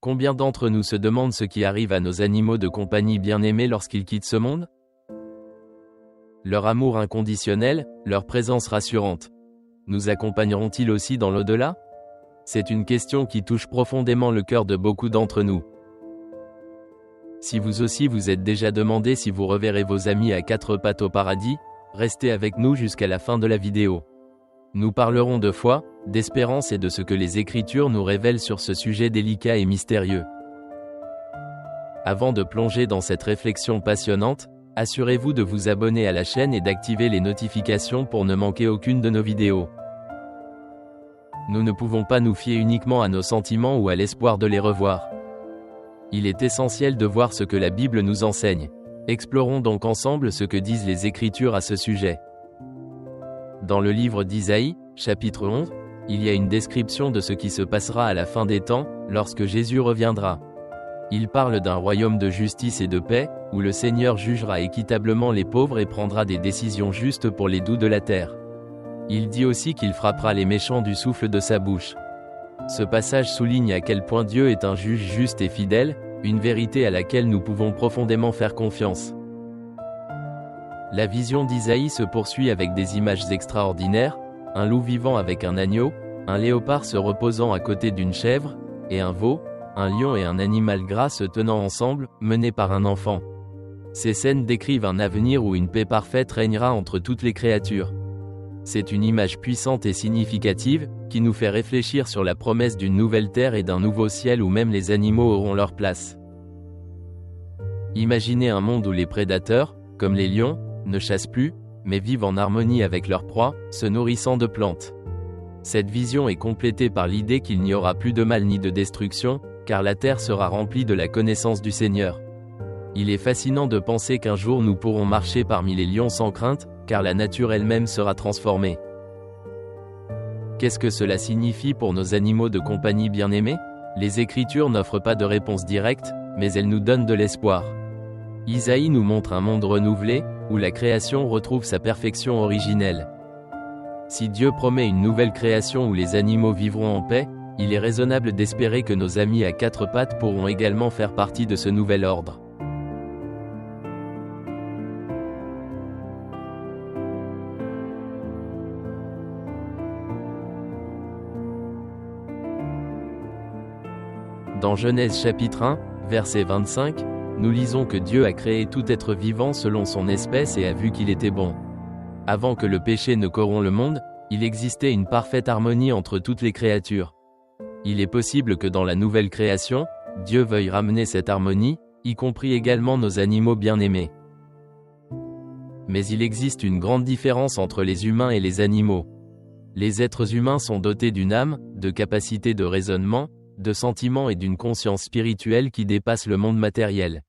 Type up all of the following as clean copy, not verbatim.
Combien d'entre nous se demandent ce qui arrive à nos animaux de compagnie bien-aimés lorsqu'ils quittent ce monde? Leur amour inconditionnel, leur présence rassurante, nous accompagneront-ils aussi dans l'au-delà? C'est une question qui touche profondément le cœur de beaucoup d'entre nous. Si vous aussi vous êtes déjà demandé si vous reverrez vos amis à quatre pattes au paradis, restez avec nous jusqu'à la fin de la vidéo. Nous parlerons de foi, d'espérance et de ce que les Écritures nous révèlent sur ce sujet délicat et mystérieux. Avant de plonger dans cette réflexion passionnante, assurez-vous de vous abonner à la chaîne et d'activer les notifications pour ne manquer aucune de nos vidéos. Nous ne pouvons pas nous fier uniquement à nos sentiments ou à l'espoir de les revoir. Il est essentiel de voir ce que la Bible nous enseigne. Explorons donc ensemble ce que disent les Écritures à ce sujet. Dans le livre d'Isaïe, chapitre 11, il y a une description de ce qui se passera à la fin des temps, lorsque Jésus reviendra. Il parle d'un royaume de justice et de paix, où le Seigneur jugera équitablement les pauvres et prendra des décisions justes pour les doux de la terre. Il dit aussi qu'il frappera les méchants du souffle de sa bouche. Ce passage souligne à quel point Dieu est un juge juste et fidèle, une vérité à laquelle nous pouvons profondément faire confiance. La vision d'Isaïe se poursuit avec des images extraordinaires, un loup vivant avec un agneau, un léopard se reposant à côté d'une chèvre, et un veau, un lion et un animal gras se tenant ensemble, menés par un enfant. Ces scènes décrivent un avenir où une paix parfaite régnera entre toutes les créatures. C'est une image puissante et significative, qui nous fait réfléchir sur la promesse d'une nouvelle terre et d'un nouveau ciel où même les animaux auront leur place. Imaginez un monde où les prédateurs, comme les lions, ne chassent plus, mais vivent en harmonie avec leur proie, se nourrissant de plantes. Cette vision est complétée par l'idée qu'il n'y aura plus de mal ni de destruction, car la terre sera remplie de la connaissance du Seigneur. Il est fascinant de penser qu'un jour nous pourrons marcher parmi les lions sans crainte, car la nature elle-même sera transformée. Qu'est-ce que cela signifie pour nos animaux de compagnie bien-aimés? Les Écritures n'offrent pas de réponse directe, mais elles nous donnent de l'espoir. Isaïe nous montre un monde renouvelé, où la création retrouve sa perfection originelle. Si Dieu promet une nouvelle création où les animaux vivront en paix, il est raisonnable d'espérer que nos amis à quatre pattes pourront également faire partie de ce nouvel ordre. Dans Genèse chapitre 1, verset 25, nous lisons que Dieu a créé tout être vivant selon son espèce et a vu qu'il était bon. Avant que le péché ne corrompt le monde, il existait une parfaite harmonie entre toutes les créatures. Il est possible que dans la nouvelle création, Dieu veuille ramener cette harmonie, y compris également nos animaux bien-aimés. Mais il existe une grande différence entre les humains et les animaux. Les êtres humains sont dotés d'une âme, de capacités de raisonnement, de sentiments et d'une conscience spirituelle qui dépasse le monde matériel.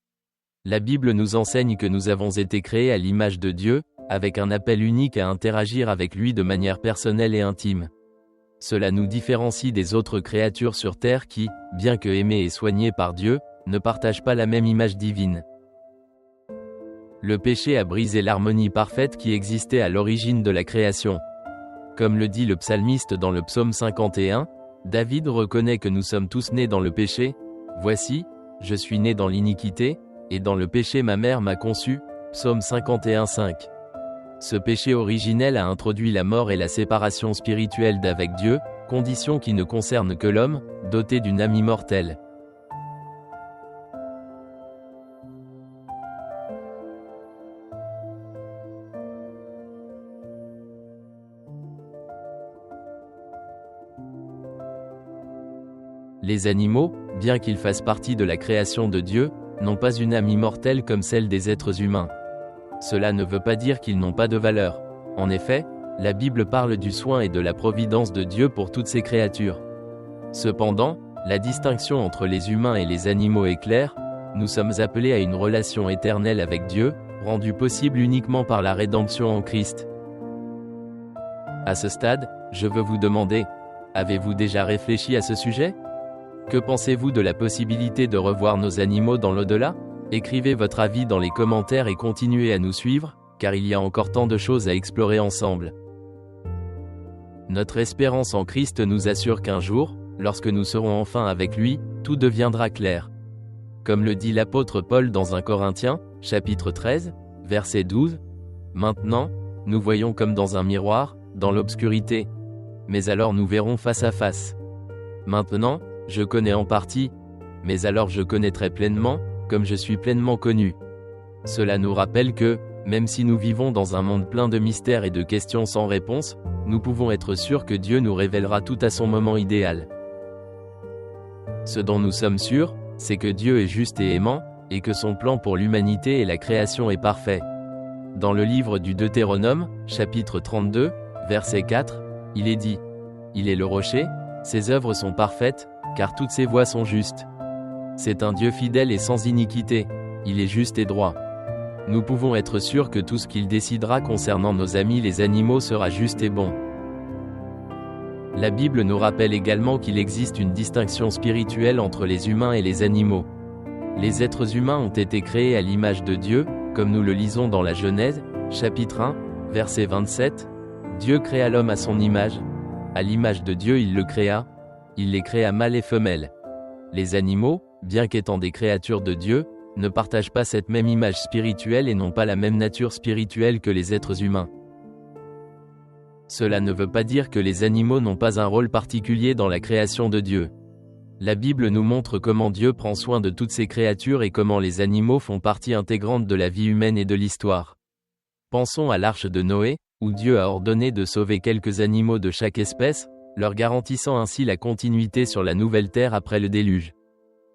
La Bible nous enseigne que nous avons été créés à l'image de Dieu, avec un appel unique à interagir avec lui de manière personnelle et intime. Cela nous différencie des autres créatures sur terre qui, bien que aimées et soignées par Dieu, ne partagent pas la même image divine. Le péché a brisé l'harmonie parfaite qui existait à l'origine de la création. Comme le dit le psalmiste dans le psaume 51, David reconnaît que nous sommes tous nés dans le péché. « Voici, je suis né dans l'iniquité, et dans le péché ma mère m'a conçu » Psaume 51:5. Ce péché originel a introduit la mort et la séparation spirituelle d'avec Dieu, condition qui ne concerne que l'homme, doté d'une âme immortelle. Les animaux, bien qu'ils fassent partie de la création de Dieu, n'ont pas une âme immortelle comme celle des êtres humains. Cela ne veut pas dire qu'ils n'ont pas de valeur. En effet, la Bible parle du soin et de la providence de Dieu pour toutes ses créatures. Cependant, la distinction entre les humains et les animaux est claire, nous sommes appelés à une relation éternelle avec Dieu, rendue possible uniquement par la rédemption en Christ. À ce stade, je veux vous demander, avez-vous déjà réfléchi à ce sujet? Que pensez-vous de la possibilité de revoir nos animaux dans l'au-delà? Écrivez votre avis dans les commentaires et continuez à nous suivre, car il y a encore tant de choses à explorer ensemble. Notre espérance en Christ nous assure qu'un jour, lorsque nous serons enfin avec lui, tout deviendra clair. Comme le dit l'apôtre Paul dans 1 Corinthiens, chapitre 13, verset 12, « Maintenant, nous voyons comme dans un miroir, dans l'obscurité. Mais alors nous verrons face à face. Maintenant, je connais en partie, mais alors je connaîtrai pleinement, comme je suis pleinement connu. » Cela nous rappelle que, même si nous vivons dans un monde plein de mystères et de questions sans réponse, nous pouvons être sûrs que Dieu nous révélera tout à son moment idéal. Ce dont nous sommes sûrs, c'est que Dieu est juste et aimant, et que son plan pour l'humanité et la création est parfait. Dans le livre du Deutéronome, chapitre 32, verset 4, il est dit « Il est le rocher, ses œuvres sont parfaites, car toutes ses voies sont justes. C'est un Dieu fidèle et sans iniquité, il est juste et droit. » Nous pouvons être sûrs que tout ce qu'il décidera concernant nos amis les animaux sera juste et bon. La Bible nous rappelle également qu'il existe une distinction spirituelle entre les humains et les animaux. Les êtres humains ont été créés à l'image de Dieu, comme nous le lisons dans la Genèse, chapitre 1, verset 27. Dieu créa l'homme à son image. À l'image de Dieu il le créa. Il les créa mâles et femelles. Les animaux, bien qu'étant des créatures de Dieu, ne partagent pas cette même image spirituelle et n'ont pas la même nature spirituelle que les êtres humains. Cela ne veut pas dire que les animaux n'ont pas un rôle particulier dans la création de Dieu. La Bible nous montre comment Dieu prend soin de toutes ces créatures et comment les animaux font partie intégrante de la vie humaine et de l'histoire. Pensons à l'arche de Noé, où Dieu a ordonné de sauver quelques animaux de chaque espèce, leur garantissant ainsi la continuité sur la nouvelle terre après le déluge.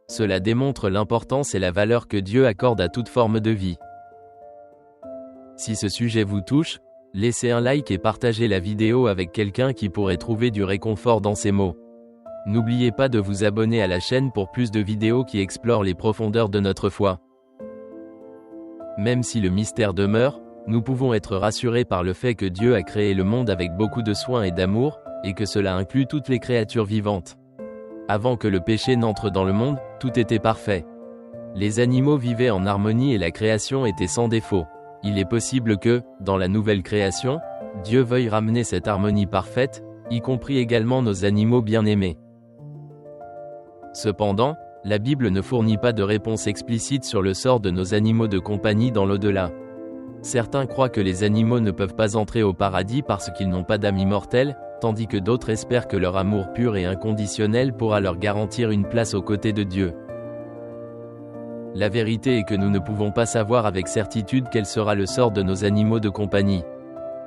Cela démontre l'importance et la valeur que Dieu accorde à toute forme de vie. Si ce sujet vous touche, laissez un like et partagez la vidéo avec quelqu'un qui pourrait trouver du réconfort dans ces mots. N'oubliez pas de vous abonner à la chaîne pour plus de vidéos qui explorent les profondeurs de notre foi. Même si le mystère demeure, nous pouvons être rassurés par le fait que Dieu a créé le monde avec beaucoup de soin et d'amour, et que cela inclut toutes les créatures vivantes. Avant que le péché n'entre dans le monde, tout était parfait. Les animaux vivaient en harmonie et la création était sans défaut. Il est possible que, dans la nouvelle création, Dieu veuille ramener cette harmonie parfaite, y compris également nos animaux bien-aimés. Cependant, la Bible ne fournit pas de réponse explicite sur le sort de nos animaux de compagnie dans l'au-delà. Certains croient que les animaux ne peuvent pas entrer au paradis parce qu'ils n'ont pas d'âme immortelle, tandis que d'autres espèrent que leur amour pur et inconditionnel pourra leur garantir une place aux côtés de Dieu. La vérité est que nous ne pouvons pas savoir avec certitude quel sera le sort de nos animaux de compagnie.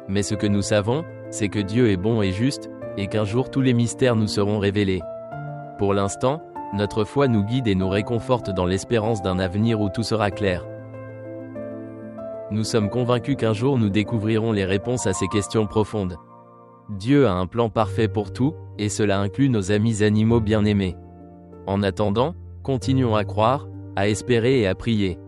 Mais ce que nous savons, c'est que Dieu est bon et juste, et qu'un jour tous les mystères nous seront révélés. Pour l'instant, notre foi nous guide et nous réconforte dans l'espérance d'un avenir où tout sera clair. Nous sommes convaincus qu'un jour nous découvrirons les réponses à ces questions profondes. Dieu a un plan parfait pour tout, et cela inclut nos amis animaux bien-aimés. En attendant, continuons à croire, à espérer et à prier.